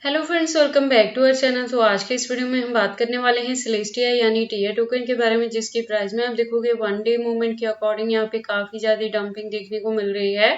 Hello friends, welcome back to our channel. तो आज के इस वीडियो में हम बात करने वाले हैं सेलेस्टिया यानी टीया टोकन के बारे में, जिसकी प्राइस में आप देखोगे वन डे मूवमेंट के अकॉर्डिंग यहाँ पे काफी ज्यादा डंपिंग देखने को मिल रही है।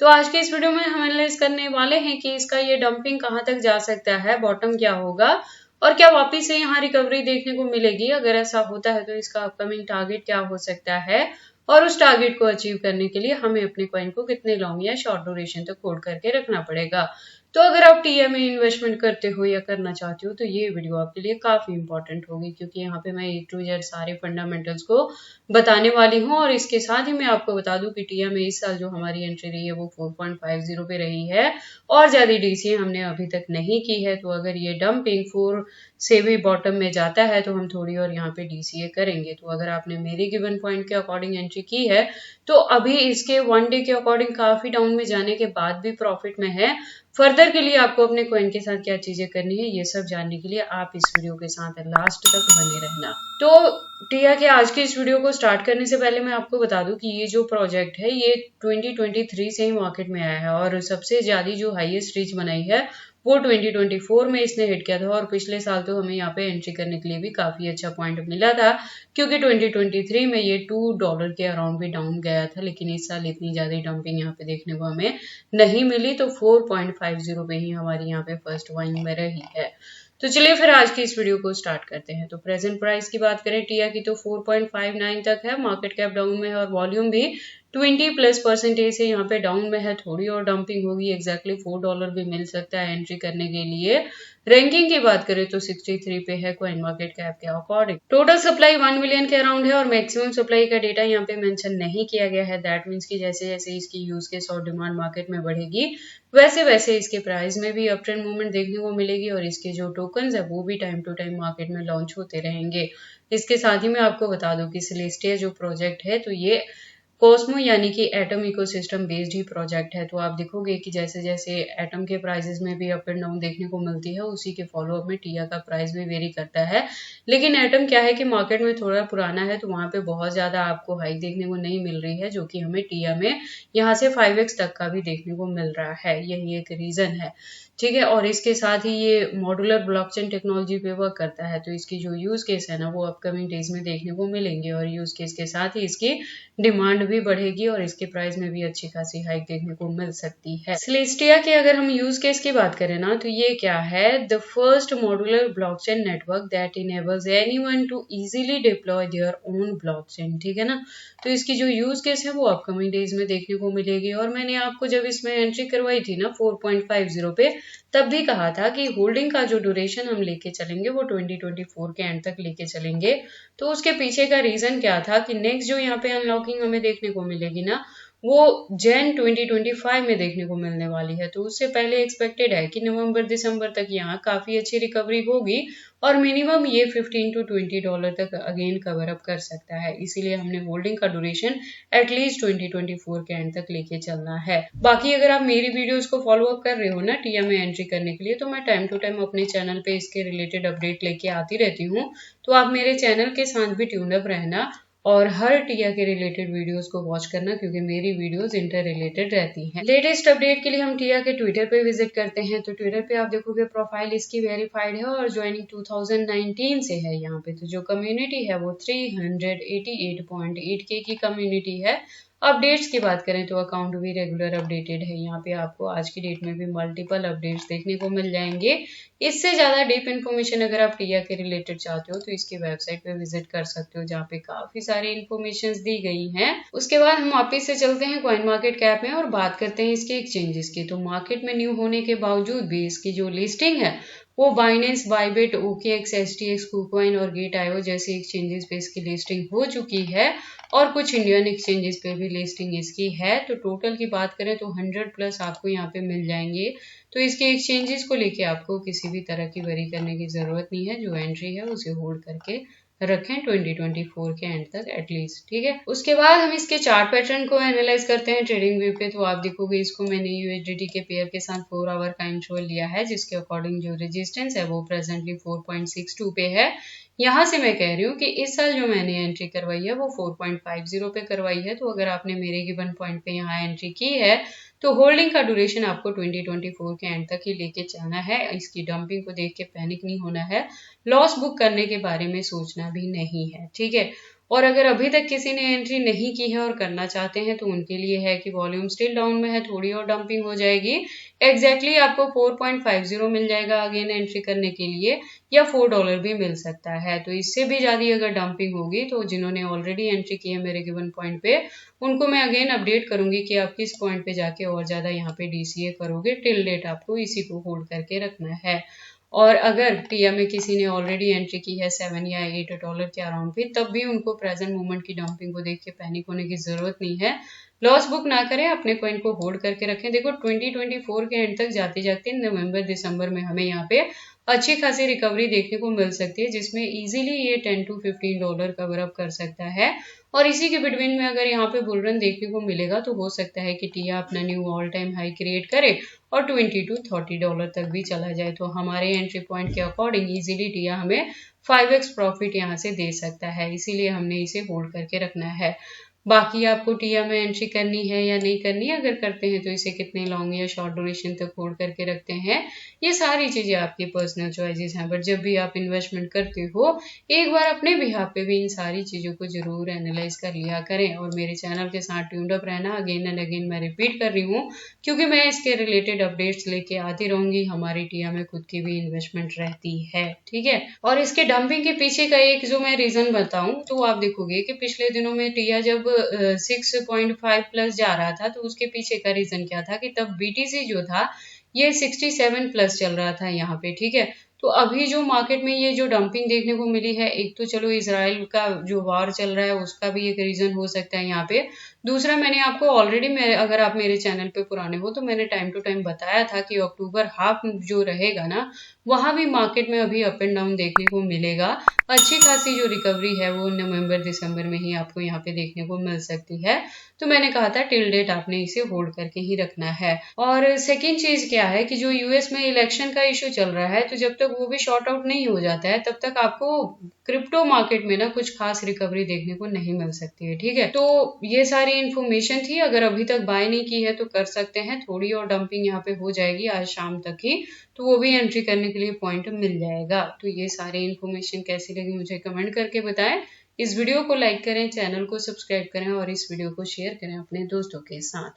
तो आज के इस वीडियो में हम एनालाइज करने वाले हैं कि इसका ये डंपिंग कहाँ तक जा सकता है, बॉटम क्या होगा और क्या वापिस से यहाँ रिकवरी देखने को मिलेगी। अगर ऐसा होता है तो इसका अपकमिंग टारगेट क्या हो सकता है और उस टारगेट को अचीव करने के लिए हमें अपने कॉइन को कितने लॉन्ग या शॉर्ट ड्यूरेशन तक होल्ड करके रखना पड़ेगा। तो अगर आप टीएम में इन्वेस्टमेंट करते हो या करना चाहते हो तो ये वीडियो आपके लिए काफी इंपॉर्टेंट होगी, क्योंकि यहाँ पे मैं A to Z सारे फंडामेंटल्स को बताने वाली हूँ। और इसके साथ ही मैं आपको बता दूं कि टीएम में इस साल जो हमारी एंट्री रही है वो 4.50 पे रही है और ज्यादा डीसीए हमने अभी तक नहीं की है। तो अगर ये डंपिंग 4 से भी बॉटम में जाता है तो हम थोड़ी और यहाँ पे डीसीए करेंगे। तो अगर आपने मेरे गिवन पॉइंट के अकॉर्डिंग एंट्री की है तो अभी इसके वन डे के अकॉर्डिंग काफी डाउन में जाने के बाद भी प्रॉफिट में है। फर्दर के लिए आपको अपने कॉइन के साथ क्या चीजें करनी है ये सब जानने के लिए आप इस वीडियो के साथ लास्ट तक बने रहना। तो टिया के आज के इस वीडियो को स्टार्ट करने से पहले मैं आपको बता दूं कि ये जो प्रोजेक्ट है ये 2023 से ही मार्केट में आया है और सबसे ज्यादा जो हाईएस्ट रीच बनाई है वो 2024 में इसने हिट किया था। और पिछले साल तो हमें यहाँ पे एंट्री करने के लिए भी काफी अच्छा पॉइंट मिला था, क्योंकि 2023 में ये $2 के अराउंड भी डाउन गया था। लेकिन इस साल इतनी ज्यादा डंपिंग यहाँ पे देखने को हमें नहीं मिली, तो 4.50 पे ही हमारी यहाँ पे फर्स्ट बाइंग में रही है। तो चलिए फिर आज की इस वीडियो को स्टार्ट करते हैं। तो प्रेजेंट प्राइस की बात करें टिया की तो 4.59 तक है, मार्केट कैप डाउन में है और वॉल्यूम भी 20+% से यहाँ पे डाउन में है। थोड़ी और डंपिंग होगी, एग्जैक्टली $4 भी मिल सकता है एंट्री करने के लिए। रैंकिंग की बात करें तो 63 पे है कॉइन मार्केट कैप के अकॉर्डिंग। टोटल सप्लाई 1 मिलियन के अराउंड है और मैक्सिमम सप्लाई का डेटा यहाँ पे मेंशन नहीं किया गया है। दैट मीन्स कि जैसे जैसे इसकी यूज केस और डिमांड मार्केट में बढ़ेगी वैसे वैसे इसके प्राइस में भी अप ट्रेंड मूवमेंट देखने को मिलेगी और इसके जो टोकन्स है वो भी टाइम टू टाइम मार्केट में लॉन्च होते रहेंगे। इसके साथ ही मैं आपको बता दूं कि सेलेस्टिया जो प्रोजेक्ट है तो ये कॉस्मो यानी कि एटम इकोसिस्टम बेस्ड ही प्रोजेक्ट है। तो आप देखोगे कि जैसे जैसे एटम के प्राइसेस में भी अप एंड डाउन देखने को मिलती है, उसी के फॉलो अप में टिया का प्राइस भी वेरी करता है। लेकिन एटम क्या है कि मार्केट में थोड़ा पुराना है तो वहां पे बहुत ज्यादा आपको हाइक देखने को नहीं मिल रही है, जो कि हमें टिया में यहाँ से 5x तक का भी देखने को मिल रहा है। यही एक रीजन है, ठीक है। और इसके साथ ही ये मॉड्यूलर ब्लॉकचेन टेक्नोलॉजी पे वर्क करता है, तो इसकी जो यूज केस है ना वो अपकमिंग डेज में देखने को मिलेंगे और यूज केस के साथ ही इसकी डिमांड भी बढ़ेगी और इसके प्राइस में भी अच्छी खासी हाइक देखने को मिल सकती है। सेलेस्टिया के अगर हम यूज केस की बात करें ना तो ये क्या है, the first modular blockchain network that enables anyone to easily deploy their own blockchain, ठीक है ना। तो इसकी जो यूज केस है वो अपकमिंग डेज में देखने को मिलेगी। और मैंने आपको जब इसमें एंट्री करवाई थी ना 4.50 पे, तब भी कहा था कि होल्डिंग का जो ड्यूरेशन हम लेके चलेंगे वो 2024 के एंड तक लेके चलेंगे। तो उसके पीछे का रीजन क्या था कि नेक्स्ट जो यहाँ पे अनलॉकिंग हमें देखने को मिलेगी ना वो जैन 2025 में देखने को मिलने वाली है। तो उससे पहले एक्सपेक्टेड है कि नवंबर दिसंबर तक यहाँ काफी अच्छी रिकवरी होगी और मिनिमम ये $15 to $20 तक अगेन कवर अप कर सकता है। इसीलिए हमने होल्डिंग का ड्यूरेशन एटलीस्ट 2024 के एंड तक लेके चलना है। बाकी अगर आप मेरी वीडियोस को फॉलो अप कर रहे हो ना टिया में एंट्री करने के लिए, तो मैं टाइम टू टाइम अपने चैनल पे इसके रिलेटेड अपडेट लेके आती रहती हूँ। तो आप मेरे चैनल के साथ भी ट्यून अप रहना और हर टिया के रिलेटेड वीडियोस को वॉच करना, क्योंकि मेरी वीडियोस इंटर रिलेटेड रहती हैं। लेटेस्ट अपडेट के लिए हम टिया के ट्विटर पे विजिट करते हैं। तो ट्विटर पे आप देखोगे प्रोफाइल इसकी वेरीफाइड है और ज्वाइनिंग 2019 से है यहाँ पे। तो जो कम्युनिटी है वो 388.8K की कम्युनिटी है। अपडेट्स की बात करें तो अकाउंट भी रेगुलर अपडेटेड है। यहाँ पे आपको आज की डेट में भी मल्टीपल अपडेट्स देखने को मिल जाएंगे। इससे ज्यादा डीप इन्फॉर्मेशन अगर आप टिया के रिलेटेड चाहते हो तो इसके वेबसाइट पे विजिट कर सकते हो, जहाँ पे काफी सारी इन्फॉर्मेशन दी गई हैं। उसके बाद हम वापिस से चलते हैं कॉइन मार्केट कैप में और बात करते हैं इसके एक्सचेंजेस की। तो मार्केट में न्यू होने के बावजूद भी इसकी जो लिस्टिंग है वो Binance, Bybit, OKX, STX, KuCoin और Gate.io जैसे एक्सचेंजेस पे इसकी लिस्टिंग हो चुकी है और कुछ इंडियन एक्सचेंजेस पे भी लिस्टिंग इसकी है। तो टोटल की बात करें तो 100+ आपको यहाँ पे मिल जाएंगे। तो इसके एक्सचेंजेस को लेके आपको किसी भी तरह की वरी करने की जरूरत नहीं है। जो एंट्री है उसे होल्ड करके रखें 2024 के एंड तक एटलीस्ट, ठीक है। उसके बाद हम इसके चार्ट पैटर्न को एनालाइज करते हैं ट्रेडिंग व्यू पे। तो आप देखोगे इसको मैंने USDT के पेयर के साथ 4 आवर का इंटरवल लिया है, जिसके अकॉर्डिंग जो रेजिस्टेंस है वो प्रेजेंटली 4.62 पे है। यहाँ से मैं कह रही हूँ कि इस साल जो मैंने एंट्री करवाई है वो 4.50 पे करवाई है। तो अगर आपने मेरे गिवन पॉइंट पे यहाँ एंट्री की है तो होल्डिंग का ड्यूरेशन आपको 2024 के एंड तक ही लेके चलना है। इसकी डंपिंग को देख के पैनिक नहीं होना है, लॉस बुक करने के बारे में सोचना भी नहीं है, ठीक है। और अगर अभी तक किसी ने एंट्री नहीं की है और करना चाहते हैं तो उनके लिए है कि वॉल्यूम स्टिल डाउन में है, थोड़ी और डंपिंग हो जाएगी। एग्जैक्टली आपको 4.50 मिल जाएगा अगेन एंट्री करने के लिए, या $4 भी मिल सकता है। तो इससे भी ज्यादा अगर डंपिंग होगी तो जिन्होंने ऑलरेडी एंट्री की है मेरे गिवन पॉइंट पे, उनको मैं अगेन अपडेट करूंगी कि आप किस पॉइंट पे जाके और ज्यादा यहाँ पे DCA करोगे। टिल डेट आपको इसी को होल्ड करके रखना है। और अगर टिया में किसी ने ऑलरेडी एंट्री की है $7 या $8 के अराउंड पे, तब भी उनको प्रेजेंट मूवमेंट की डंपिंग को देख के पैनिक होने की जरूरत नहीं है। लॉस बुक ना करें, अपने कॉइन को होल्ड करके रखें। देखो 2024 के एंड तक जाते जाते नवंबर दिसंबर में हमें यहाँ पे अच्छी खासी रिकवरी देखने को मिल सकती है, जिसमें इजीली ये $10 to $15 कवर अप कर सकता है। और इसी के बिटवीन में अगर यहाँ पे बुल रन देखने को मिलेगा तो हो सकता है कि टिया अपना knew all time high create करे और $20 to $30 तक भी चला जाए। तो हमारे एंट्री पॉइंट के अकॉर्डिंग इजीली टिया हमें 5x प्रॉफिट यहाँ से दे सकता है, इसीलिए हमने इसे होल्ड करके रखना है। बाकी आपको टिया में एंट्री करनी है या नहीं करनी है, अगर करते हैं तो इसे कितने लॉन्ग या शॉर्ट ड्यूरेशन तक होल्ड करके रखते हैं, ये सारी चीजें आपकी पर्सनल चॉइसेस हैं। बट जब भी आप इन्वेस्टमेंट करते हो एक बार अपने बिहाफ पे भी इन सारी चीजों को जरूर एनालाइज कर लिया करें और मेरे चैनल के साथ ट्यून्ड अप रहना। अगेन एंड अगेन मैं रिपीट कर रही हूँ क्योंकि मैं इसके रिलेटेड अपडेट्स लेके आती रहूंगी। हमारी टिया में खुद की भी इन्वेस्टमेंट रहती है, ठीक है। और इसके डंपिंग के पीछे का एक जो मैं रीजन बताऊं तो आप देखोगे कि पिछले दिनों में टिया जब 6.5 प्लस जा रहा था तो उसके पीछे का रीजन क्या था कि तब BTC जो था ये 67 प्लस चल रहा था यहाँ पे, ठीक है। तो अभी जो मार्केट में ये जो डंपिंग देखने को मिली है, एक तो चलो इजराइल का जो वार चल रहा है उसका भी एक रीजन हो सकता है यहाँ पे। दूसरा, मैंने आपको ऑलरेडी अगर आप मेरे चैनल पे पुराने हो तो मैंने टाइम टू टाइम बताया था कि अक्टूबर हाफ जो रहेगा ना, वहां भी मार्केट में अभी अप एंड डाउन देखने को मिलेगा। अच्छी खासी जो रिकवरी है वो नवंबर दिसंबर में ही आपको यहाँ पे देखने को मिल सकती है। तो मैंने कहा था टिल डेट आपने इसे होल्ड करके ही रखना है। और सेकेंड चीज क्या है कि जो यूएस में इलेक्शन का इश्यू चल रहा है, तो जब तक वो भी शॉर्ट आउट नहीं हो जाता है तब तक आपको क्रिप्टो मार्केट में ना कुछ खास रिकवरी देखने को नहीं मिल सकती है, ठीक है। तो ये सारी इन्फॉर्मेशन थी। अगर अभी तक बाय नहीं की है तो कर सकते हैं, थोड़ी और डंपिंग यहाँ पे हो जाएगी आज शाम तक ही, तो वो भी एंट्री करने के लिए पॉइंट मिल जाएगा। तो ये सारी इन्फॉर्मेशन कैसी लगी मुझे कमेंट करके बताएं। इस वीडियो को लाइक करें, चैनल को सब्सक्राइब करें और इस वीडियो को शेयर करें अपने दोस्तों के साथ।